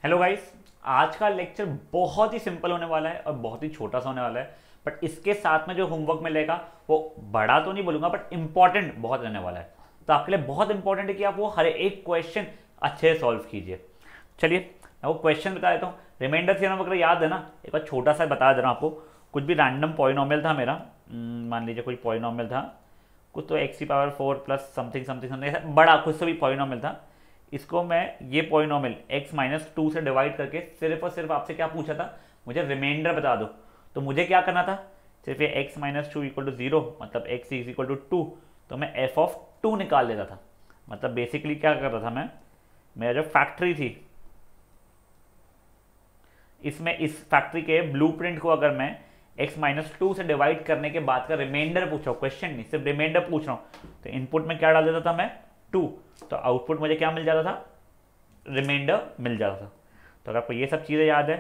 Hello guys. आज का lecture बहुत ही सिंपल होने वाला है और बहुत ही छोटा सा होने वाला है। बट इसके साथ में जो होमवर्क मिलेगा वो बड़ा तो नहीं बोलूंगा, बट इंपॉर्टेंट बहुत रहने वाला है। तो आपके लिए बहुत इंपॉर्टेंट है कि आप वो हर एक क्वेश्चन अच्छे से सॉल्व कीजिए। चलिए मैं वो क्वेश्चन बता देता हूँ। रिमाइंडर थ्योरम वगैरह याद है ना? एक बार छोटा सा बता दे रहा हूँ आपको। कुछ भी रैंडम पॉलिनोमियल था मेरा, मान लीजिए कोई पॉलिनोमियल था, कुछ तो एक्स की power 4 plus something something something, बड़ा कुछ से भी पॉलिनोमियल था। इसको मैं ये पॉलिनोमियल x माइनस टू से डिवाइड करके सिर्फ और सिर्फ आपसे क्या पूछा था, मुझे रिमाइंडर बता दो। तो मुझे क्या करना था, सिर्फ ये x minus two equal to zero, मतलब x is equal to two. तो मैं f ऑफ टू निकाल लेता था। मतलब बेसिकली क्या कर रहा था मैं, मेरा जो फैक्ट्री थी, इसमें इस फैक्ट्री के ब्लूप्रिंट को अगर मैं x माइनस टू से डिवाइड करने के बाद का रिमाइंडर पूछ रहा हूँ, क्वेश्चन नहीं सिर्फ रिमाइंडर पूछ रहा हूँ, तो इनपुट में क्या डाल देता था मैं, टू। तो आउटपुट मुझे क्या मिल जाता था, रिमाइंडर मिल जाता था। तो अगर आपको ये सब चीज़ें याद है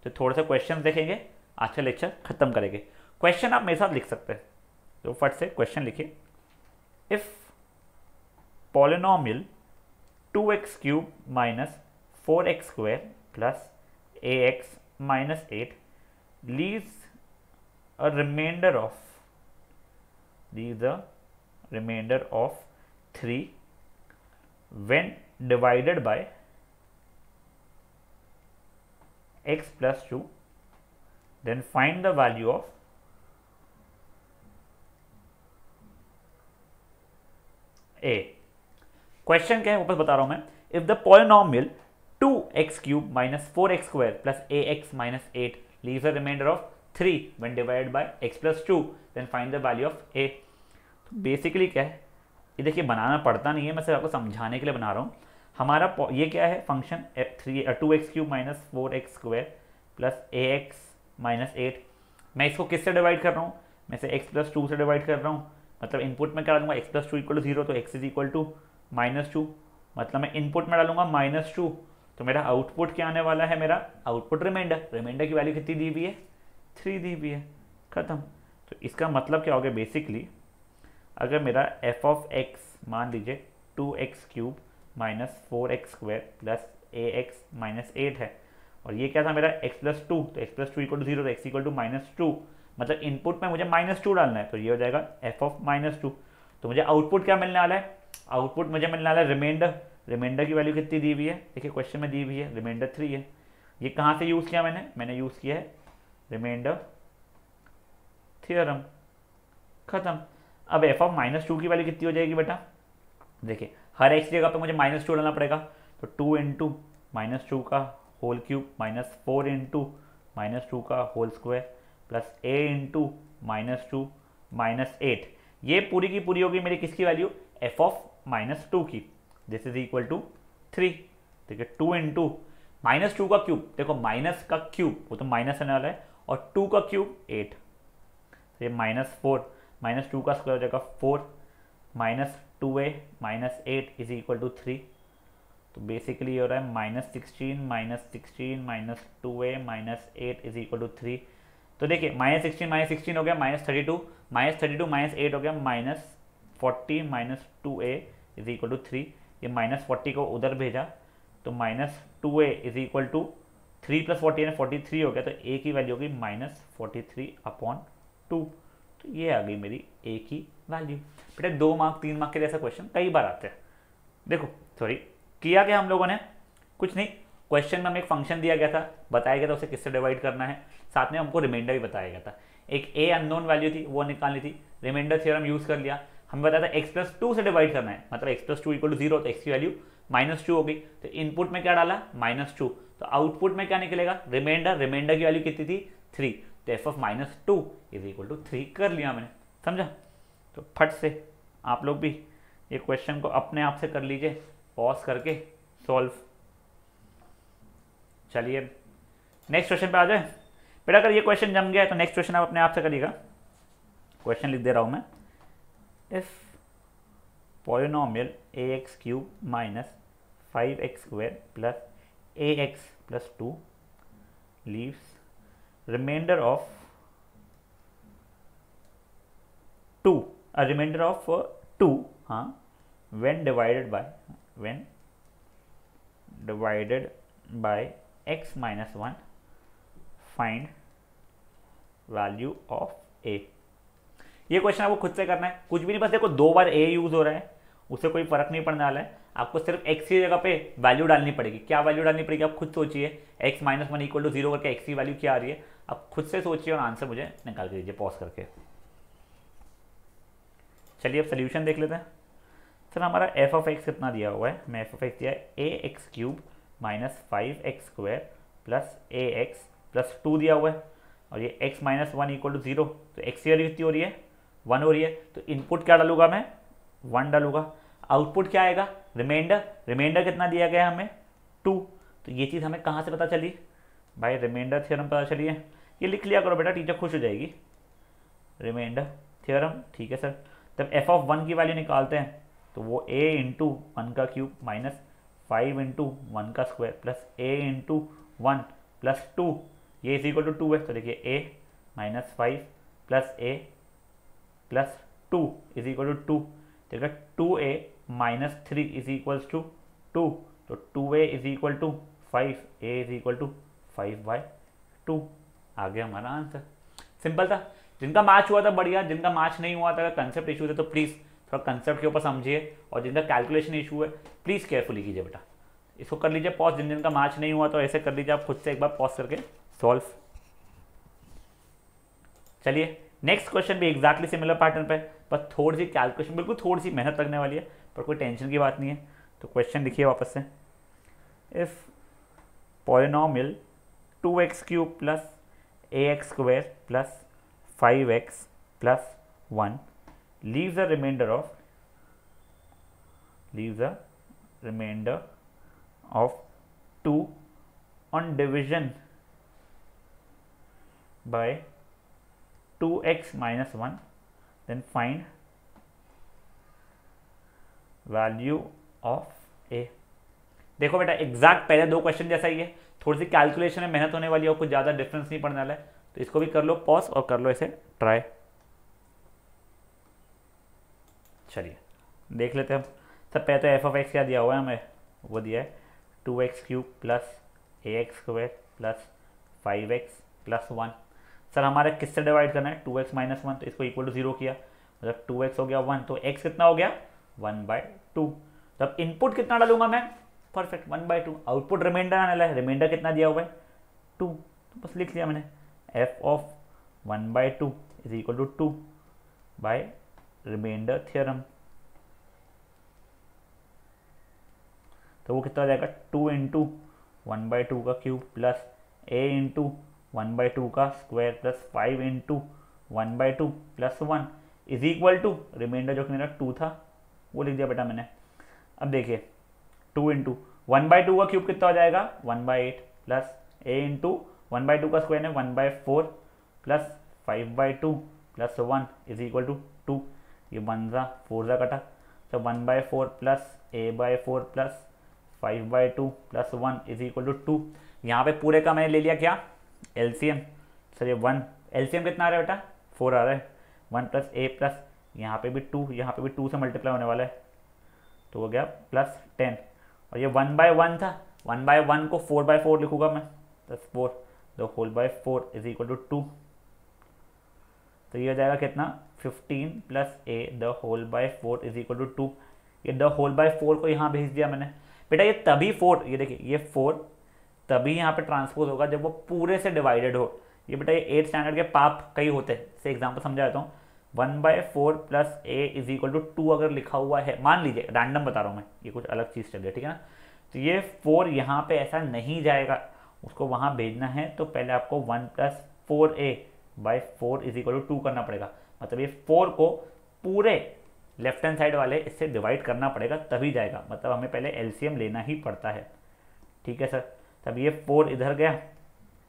तो थोड़े से क्वेश्चन देखेंगे, आज का लेक्चर खत्म करेंगे। क्वेश्चन आप मेरे साथ लिख सकते हैं, तो फट से क्वेश्चन लिखिए। If polynomial 2x³ minus 4x² plus ax minus 8 leaves a remainder of 3 when divided by x plus 2, then find the value of a। Question क्या है वापस बता रहा हूं मैं। If the polynomial 2x³ minus 4x² plus ax minus 8 leaves a remainder of 3 when divided by x plus 2, then find the value of a। तो basically क्या है, ये देखिए बनाना पड़ता नहीं है, मैं सिर्फ आपको समझाने के लिए बना रहा हूँ। हमारा ये क्या है function, 2x³ minus 4x² plus ax minus 8। मैं इसको किससे डिवाइड कर रहा हूँ, मैं इसे x प्लस 2 से डिवाइड कर रहा हूँ। मतलब इनपुट में क्या डालूंगा, x plus 2 equal to zero, तो x is equal to minus 2। मतलब मैं इनपुट में डालूंगा माइनस 2, तो मेरा आउटपुट क्या आने वाला है, मेरा आउटपुट रिमाइंडर। रिमाइंडर की वैल्यू कितनी दी हुई है, 3 दी हुई है, खत्म। तो इसका मतलब क्या हो गया, बेसिकली अगर मेरा f ऑफ x मान लीजिए 2x³ minus 4x² plus ax minus 8 है, और ये क्या था मेरा x प्लस 2, तो x plus 2 equal to zero, तो x इक्वल टू माइनस 2। मतलब इनपुट में मुझे माइनस 2 डालना है, तो ये हो जाएगा f ऑफ माइनस 2। तो मुझे आउटपुट क्या मिलने वाला है, आउटपुट मुझे मिलने वाला है रिमाइंडर। रिमाइंडर की वैल्यू कितनी दी हुई है, देखिए क्वेश्चन में दी हुई है, रिमाइंडर 3 है। ये कहाँ से यूज़ किया मैंने यूज़ किया है रिमाइंडर थ्योरम, खत्म। अब f ऑफ माइनस 2 की वैल्यू कितनी हो जाएगी बेटा, देखिए हर x जगह पे मुझे माइनस 2 डालना पड़ेगा, तो 2 इंटू माइनस 2 का whole cube minus 4 into minus 2 का whole square plus a into minus 2 minus 8। ये पूरी की पूरी होगी मेरी किसकी वैल्यू, f ऑफ माइनस 2 की। This is equal to 3। ठीक है, 2 इंटू माइनस 2 का क्यूब, देखो माइनस का क्यूब वो तो माइनस आने वाला है, और 2 का क्यूब 8, तो ये माइनस 4, माइनस 2 का स्क्वायर हो जाएगा 4, minus 2a minus 8 is equal to 3। तो बेसिकली ये हो रहा है minus 16 minus 2a minus 8 is equal to 3। तो देखिए माइनस 16 हो गया माइनस 32, माइनस 32 माइनस 8 हो गया minus 40, minus 2a is equal to 3। ये माइनस 40 को उधर भेजा, तो minus 2a is equal to 3 plus 40 यानी 43 हो गया, तो a की वैल्यू होगी माइनस 43 अपॉन 2। तो ये आ गई मेरी a की वैल्यू। बेटा 2 मार्क 3 मार्क के जैसा क्वेश्चन कई बार आते हैं। देखो सॉरी, किया क्या हम लोगों ने, कुछ नहीं, क्वेश्चन में हमें एक फंक्शन दिया गया था, बताया गया था उसे किससे डिवाइड करना है, साथ में हमको रिमाइंडर भी बताया गया था। एक a अननोन वैल्यू थी वो निकालनी थी, रिमाइंडर थ्योरम यूज कर लिया। हमें बताया था x प्लस 2 से डिवाइड करना है, मतलब x plus 2 equal to zero, तो x की वैल्यू माइनस 2 हो गई। तो इनपुट में क्या डाला, माइनस 2, तो आउटपुट में क्या निकलेगा, रिमाइंडर। रिमाइंडर की वैल्यू कितनी थी, 3, तो f of minus 2 is equal to 3 कर लिया मैंने, समझा। तो फट से आप लोग भी ये क्वेश्चन को अपने आप से कर लीजिए, पॉज करके सॉल्व। चलिए नेक्स्ट क्वेश्चन पे आ जाए। बेटा अगर ये क्वेश्चन जम गया है तो नेक्स्ट क्वेश्चन आप अपने आप से करिएगा। क्वेश्चन लिख दे रहा हूं मैं। If polynomial ax³ minus 5x² plus ax plus 2 leaves remainder of 2, a remainder of 2, हाँ, when divided by x minus one find value of a। ये क्वेश्चन आपको खुद से करना है, कुछ भी नहीं, बस देखो 2 बार a यूज हो रहा है, उससे कोई फर्क नहीं पड़ने वाला है। आपको सिर्फ x की जगह पे वैल्यू डालनी पड़ेगी। क्या वैल्यू डालनी पड़ेगी आप खुद सोचिए। x minus one equal to 0 करके x की वैल्यू क्या आ रही है आप खुद से सोचिए और आंसर मुझे निकाल के दीजिए पॉज करके। चलिए अब सोल्यूशन देख लेते हैं। सर हमारा एफ ऑफ एक्स कितना दिया हुआ है, मैं एफ ऑफ एक्स दिया है a x cube minus 5x square plus a x plus 2 दिया हुआ है, और ये x minus one equal to 0, तो x की वैल्यू कितनी हो रही है 1 हो रही है। तो इनपुट क्या डालूंगा मैं 1 डालूंगा, आउटपुट क्या आएगा रिमाइंडर, रिमाइंडर कितना दिया गया है हमें 2। तो ये चीज़ हमें कहाँ से पता चली भाई, रिमाइंडर थ्योरम पता चली है। ये लिख लिया करो बेटा, टीचर खुश हो जाएगी, रिमाइंडर थ्योरम। ठीक है सर, तब एफ ऑफ 1 की वैल्यू निकालते हैं तो वो a इंटू वन का क्यूब माइनस 5 इंटू वन का square plus a into one plus 2, ये इज इक्वल टू 2 है। तो देखिए a minus 5 plus a plus 2 is equal to 2। देखिए 2a minus 3 is equals to 2, तो 2a is equal to 5, a is equal to 5/2। आ गया हमारा आंसर, सिंपल था। जिनका मैच हुआ था बढ़िया, जिनका मैच नहीं हुआ था, कंसेप्ट इशू थे तो प्लीज़ थोड़ा कंसेप्ट के ऊपर समझिए, और जिनका कैलकुलेशन इशू है प्लीज़ केयरफुली कीजिए बेटा। इसको कर लीजिए पॉज, जिन जिनका मैच नहीं हुआ तो ऐसे कर लीजिए आप खुद से एक बार पॉज करके सॉल्व। चलिए नेक्स्ट क्वेश्चन भी एग्जैक्टली सिमिलर पैटर्न पे, पर थोड़ी सी कैलकुलेशन, बिल्कुल थोड़ी सी मेहनत लगने वाली है, पर कोई टेंशन की बात नहीं है। तो क्वेश्चन लिखिए वापस से, if polynomial 2x cube plus ax square plus 5x plus 1 leaves a remainder of 2 on division by 2x minus 1, then find value of a। देखो बेटा एग्जैक्ट पहले 2 क्वेश्चन जैसा ही है, थोड़ी सी कैलकुलेशन में मेहनत होने वाली है और कुछ ज़्यादा डिफरेंस नहीं पड़ने वाला है, तो इसको भी कर लो पॉज और कर लो इसे ट्राई। चलिए देख लेते हैं हम। सब पहले तो एफ ऑफ एक्स क्या दिया हुआ है हमें, वो दिया है 2x cube plus ax square plus 5x plus 1। Sir हमारा किससे डिवाइड करना है 2x माइनस 1, तो इसको इक्वल टू 0 किया, मतलब 2x हो गया 1, तो x कितना हो गया 1/2। तब इनपुट कितना डालूंगा मैं, परफेक्ट 1/2। आउटपुट रिमाइंडर आने वाला है, रिमाइंडर कितना दिया हुआ है 2, तो बस लिख लिया मैंने F of 1/2 is equal to 2 by remainder theorem. तो वो कितना हो जाएगा 2 इंटू 1/2 का क्यूब प्लस a इंटू 1/2 का square plus 5 into 1/2 plus 1 is equal to remainder जो कि मेरा 2 था वो लिख दिया बेटा मैंने। अब देखिए 2 इंटू 1/2 का क्यूब कितना हो जाएगा 1/8 प्लस a इंटू 1/2 का स्क्वायर है 1/4 plus 5/2 plus 1 is equal to 2। ये 1 ज़ा 4 ज़ा कटा, तो 1/4 plus a/4 plus 5/2 plus 1 is equal to 2। यहाँ पे पूरे का मैंने ले लिया क्या एलसीएम। सर ये 1 एलसीएम कितना आ रहा है बेटा 4 आ रहा है, 1 प्लस a प्लस यहाँ पे भी 2, यहाँ पे भी 2 से मल्टीप्लाई होने वाला है, तो हो गया प्लस 10। और ये 1/1 था, 1/1 को 4/4 लिखूंगा मैं, plus 4 the whole by 4 is equal to 2। तो ये हो जाएगा कितना 15 plus a the whole by 4 is equal to 2। ये द होल बाय 4 को यहाँ भेज दिया मैंने बेटा। ये तभी 4, ये देखिए ये 4 तभी यहाँ पे ट्रांसपोज होगा जब वो पूरे से डिवाइडेड हो। ये बेटा ये 8th स्टैंडर्ड के पाप कई होते हैं, से एग्जाम्पल समझा देता हूँ। 1/4 plus a is equal to 2 अगर लिखा हुआ है, मान लीजिए रैंडम बता रहा हूँ मैं, ये कुछ अलग चीज़ चल रही है, ठीक है ना। तो ये 4 यहाँ पे ऐसा नहीं जाएगा, उसको वहाँ भेजना है तो पहले आपको 1 plus 4a/4 is equal to 2 करना पड़ेगा। मतलब ये 4 को पूरे लेफ्ट हैंड साइड वाले इससे डिवाइड करना पड़ेगा तभी जाएगा, मतलब हमें पहले एलसीएम लेना ही पड़ता है, ठीक है सर। तब ये 4 इधर गया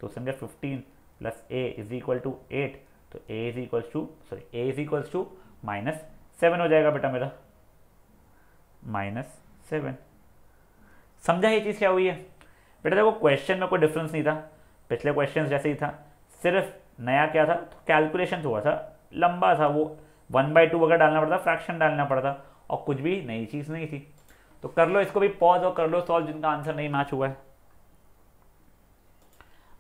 तो समझे 15 plus a is equal to 8, तो a इज इक्वल्स टू -7 हो जाएगा बेटा मेरा, -7। समझा ये चीज़ क्या हुई है बेटा। देखो क्वेश्चन में कोई डिफरेंस नहीं था, पिछले क्वेश्चन जैसे ही था, सिर्फ नया क्या था तो कैलकुलेशन थोड़ा सा लंबा था, वो 1/2 अगर डालना पड़ता, फ्रैक्शन डालना पड़ता, और कुछ भी नई चीज़ नहीं थी। तो कर लो इसको भी पॉज और कर लो सॉल्व, जिनका आंसर नहीं मैच हुआ है।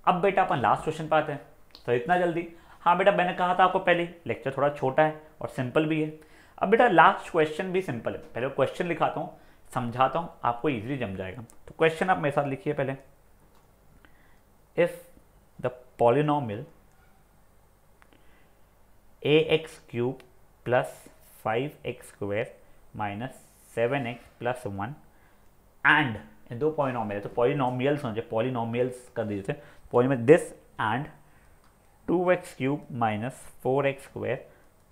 अब बेटा अपन लास्ट क्वेश्चन पे आते हैं। तो इतना जल्दी? हाँ बेटा, मैंने कहा था आपको पहले लेक्चर थोड़ा छोटा है और सिंपल भी है। अब बेटा लास्ट क्वेश्चन भी सिंपल है। पहले क्वेश्चन लिखाता हूँ, समझाता हूँ, आपको इजीली जम जाएगा। तो क्वेश्चन आप मेरे साथ लिखिए पहले। If the polynomial ax cube plus 5x square minus 7x plus 1 and दो पॉलिनोमियल है, तो पॉलिनोमियल्स समझे, पॉलिनोमियल्स कर दीजिए। Polynomial this and 2x cube minus 4x square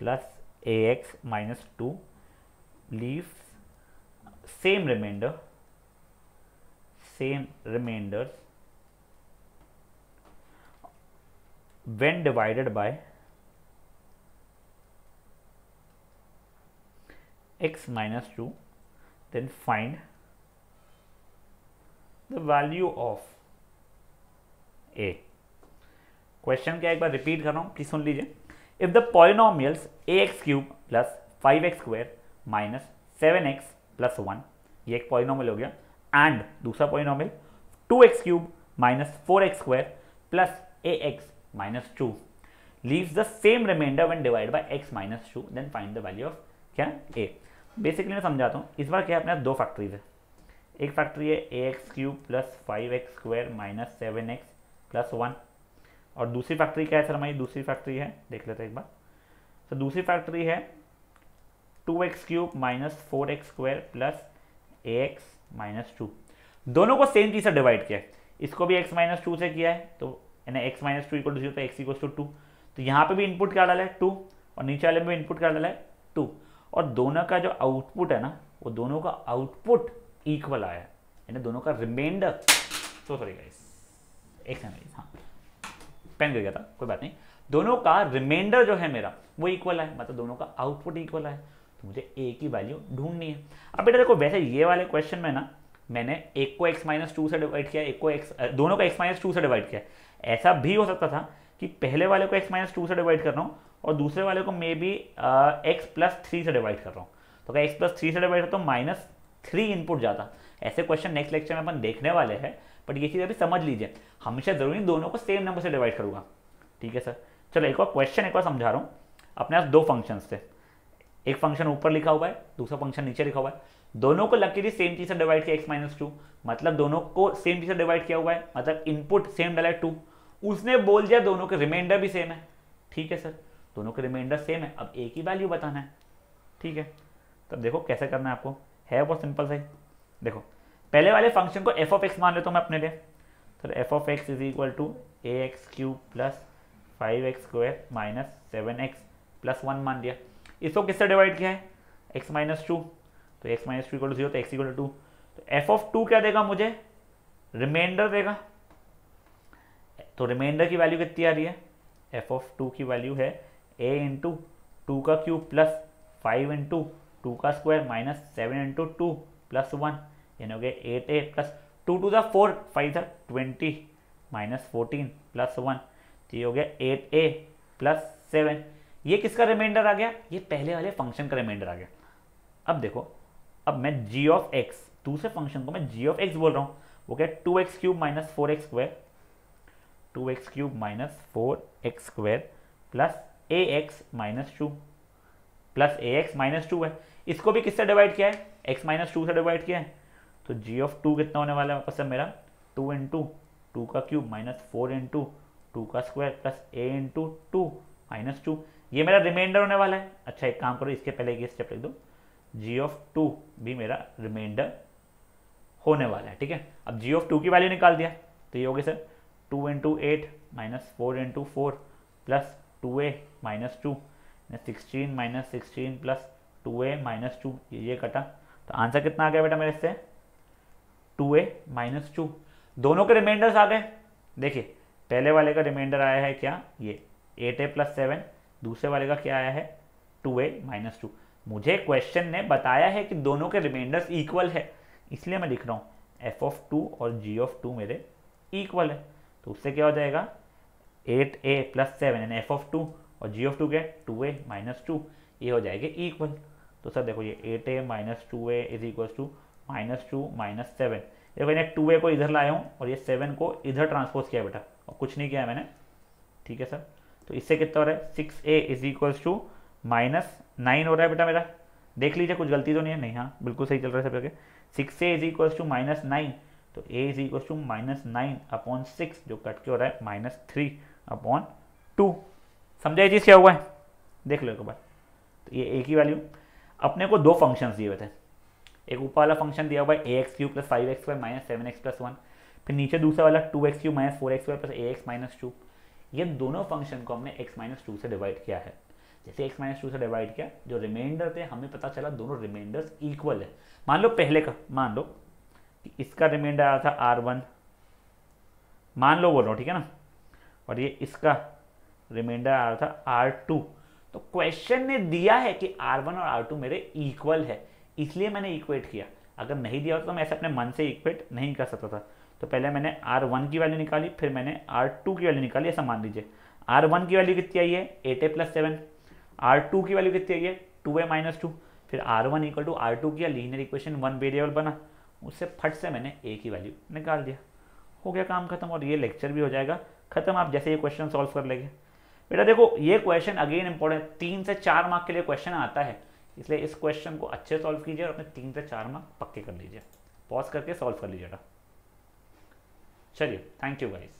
plus ax minus 2 leaves same remainders when divided by x minus 2, then find the value of a। Question क्या एक बार repeat कर रहा हूँ, प्लीज सुन लीजिए। If the polynomials ax cube plus 5x square minus 7x plus 1, ये एक polynomial हो गया, एंड दूसरा polynomial 2x cube minus 4x square plus ax minus 2 leaves the same remainder when divide by x minus 2, then find the value of क्या a। Basically मैं समझाता हूँ। इस बार क्या है, अपने पास दो फैक्ट्रीज है। एक फैक्ट्री है ax cube plus 5x square minus 7x plus 1, और दूसरी फैक्ट्री क्या है सर हमारी? दूसरी फैक्ट्री है, देख लेते हैं एक बार। तो दूसरी फैक्ट्री है 2x cube minus 4x square plus ax minus 2। दोनों को सेम चीज से डिवाइड किया है। इसको भी x माइनस 2 से किया है, तो यानी x माइनस 2 इक्वल टू 0, तो x इक्वल टू 2। तो यहाँ पे भी इनपुट क्या डाला है? 2, और नीचे वाले में भी इनपुट क्या डाला है? 2। और दोनों का जो आउटपुट है ना, वो दोनों का आउटपुट इक्वल आया है, यानी दोनों का रिमाइंडर, तो सॉरी गाइस, एक सेकंड, हाँ पेन गिर गया था, कोई बात नहीं। दोनों का रिमाइंडर जो है मेरा वो इक्वल है, मतलब दोनों का आउटपुट इक्वल है, तो मुझे ए की वैल्यू ढूंढनी है। अब बेटा देखो, वैसे ये वाले क्वेश्चन में ना मैंने एक को x माइनस 2 से डिवाइड किया, एक को दोनों को x माइनस 2 से डिवाइड किया। ऐसा भी हो सकता था कि पहले वाले को x माइनस 2 से डिवाइड कर रहा हूँ और दूसरे वाले को मे बी x प्लस 3 से डिवाइड कर रहा हूँ। तो अगर x प्लस 3 से डिवाइड करता हूँ माइनस 3 इनपुट जाता। ऐसे क्वेश्चन नेक्स्ट लेक्चर में अपन देखने वाले हैं, बट ये चीज़ अभी समझ लीजिए, हमेशा जरूरी दोनों को सेम नंबर से डिवाइड करूँगा। ठीक है सर, चलो एक और क्वेश्चन एक बार समझा रहा हूँ। अपने पास दो फंक्शंस थे, एक फंक्शन ऊपर लिखा हुआ है, दूसरा फंक्शन नीचे लिखा हुआ है। दोनों को लकीली सेम चीज से डिवाइड किया, x माइनस 2, मतलब दोनों को सेम चीज से डिवाइड किया हुआ है, मतलब इनपुट सेम डाला है 2। उसने बोल दिया दोनों के रिमाइंडर भी सेम है। ठीक है सर, दोनों के रिमाइंडर सेम है, अब a की वैल्यू बताना है। ठीक है, तब देखो कैसे करना है आपको, है बहुत सिंपल सा ही। देखो पहले वाले फंक्शन को f ऑफ x मान लेता हूँ मैं अपने लिए। तो f of x is equal to ax cube plus 5x square minus 7x plus 1 मान लिया। इसको किससे डिवाइड किया है? x माइनस 2, तो x माइनस 2 इक्वल टू 0, तो x इक्वल टू 2। तो f ऑफ 2 क्या देगा मुझे? रिमाइंडर देगा। तो रिमाइंडर की वैल्यू कितनी आ रही है? f ऑफ 2 की वैल्यू है a इंटू 2 का क्यूब प्लस 5 इंटू 2 का स्क्वायर माइनस 7 इंटू 2 प्लस 1, यानी हो गया 8a प्लस 2 टू द 4, 5 था 20 माइनस 14 प्लस 1, तो ये हो गया 8a प्लस 7। ये किसका रिमाइंडर आ गया? ये पहले वाले फंक्शन का रिमाइंडर आ गया। अब देखो, अब मैं g ऑफ x, दूसरे फंक्शन को मैं g ऑफ x बोल रहा हूँ, वो क्या? 2x cube minus 4x square, 2x cube minus 4x square plus ax minus 2, plus ax minus 2 है। इसको भी किससे डिवाइड किया है? x माइनस 2 से डिवाइड किया है। तो g ऑफ 2 कितना होने वाला है वापस से मेरा? 2 इंटू 2 का क्यूब माइनस 4 इंटू 2 का square plus a into 2 minus 2, ये मेरा रिमाइंडर होने वाला है। अच्छा एक काम करो, इसके पहले ये स्टेप लिख दो, g ऑफ 2 भी मेरा रिमाइंडर होने वाला है। ठीक है, अब g ऑफ 2 की वैल्यू निकाल दिया, तो ये हो गया sir 2 into 8 minus 4 into 4 plus 2a minus 2, 16 minus 16 plus 2a minus 2, ये कटा। तो आंसर कितना आ गया बेटा मेरे से? 2a minus 2। दोनों के रिमाइंडर्स आ गए। देखिए पहले वाले का रिमाइंडर आया है क्या? ये 8a प्लस 7, दूसरे वाले का क्या आया है? 2a minus 2। मुझे क्वेश्चन ने बताया है कि दोनों के रिमाइंडर्स इक्वल है, इसलिए मैं लिख रहा हूँ f ऑफ 2 और g ऑफ 2 मेरे इक्वल है। तो उससे क्या हो जाएगा? 8a प्लस 7 यानी f ऑफ 2 और g ऑफ 2 क्या है? 2a माइनस 2, ये हो जाएगा इक्वल। तो सर देखो ये 8a minus 2a is equal to minus 2 minus 7, देखो मैंने 2a को इधर लाया हूँ और ये 7 को इधर ट्रांसपोज किया बेटा, और कुछ नहीं किया है मैंने, ठीक है सर। तो इससे कितना हो रहा है 6a इज इक्वल्स टू -9 हो रहा है बेटा मेरा। देख लीजिए कुछ गलती तो नहीं है, नहीं हाँ बिल्कुल सही चल रहा है सब जगह। 6a इज इक्वल्स टू -9, तो a इज इक्वल्स टू -9/6 जो कट के हो रहा है -3/2। समझा ये चीज़ क्या हुआ है, देख लो एक बार। तो ये a की वैल्यू, अपने को दो फंक्शंस दिए हुए थे, एक ऊपर वाला फंक्शन दिया हुआ है ax³ + 5x² - 7x + 1, फिर नीचे दूसरा वाला 2x³ - 4x² + ax - 2। ये दोनों फंक्शन को हमने x - 2 से डिवाइड किया है। जैसे x - 2 से डिवाइड किया, जो रिमाइंडर थे हमें पता चला दोनों रिमाइंडर्स इक्वल है। मान लो पहले का, मान लो कि इसका रिमाइंडर आया था r1, मान लो बोल रहा हूँ ठीक है ना, और ये इसका रिमाइंडर आ रहा था r2। तो क्वेश्चन ने दिया है कि r1 और r2 मेरे इक्वल है, इसलिए मैंने इक्वेट किया। अगर नहीं दिया होता तो मैं ऐसे अपने मन से इक्वेट नहीं कर सकता था। तो पहले मैंने r1 की वैल्यू निकाली, फिर मैंने r2 की वैल्यू निकाली। ऐसा मान लीजिए r1 की वैल्यू कितनी आई है 8a + 7, r2 की वैल्यू कितनी आई है 2a - 2। फिर r1 = r2 किया, लीनियर इक्वेशन 1 वेरिएबल बना, उससे फट से मैंने a की वैल्यू निकाल दिया, हो गया काम खत्म। और ये लेक्चर भी हो जाएगा खत्म, आप जैसे ये क्वेश्चन सॉल्व कर लेंगे। बेटा देखो ये क्वेश्चन अगेन इंपॉर्टेंट, 3 से 4 मार्क के लिए क्वेश्चन आता है, इसलिए इस क्वेश्चन को अच्छे सॉल्व कीजिए और अपने 3 से 4 मार्क पक्के कर लीजिए। पॉज करके सॉल्व कर लीजिएगा। चलिए थैंक यू गाइस।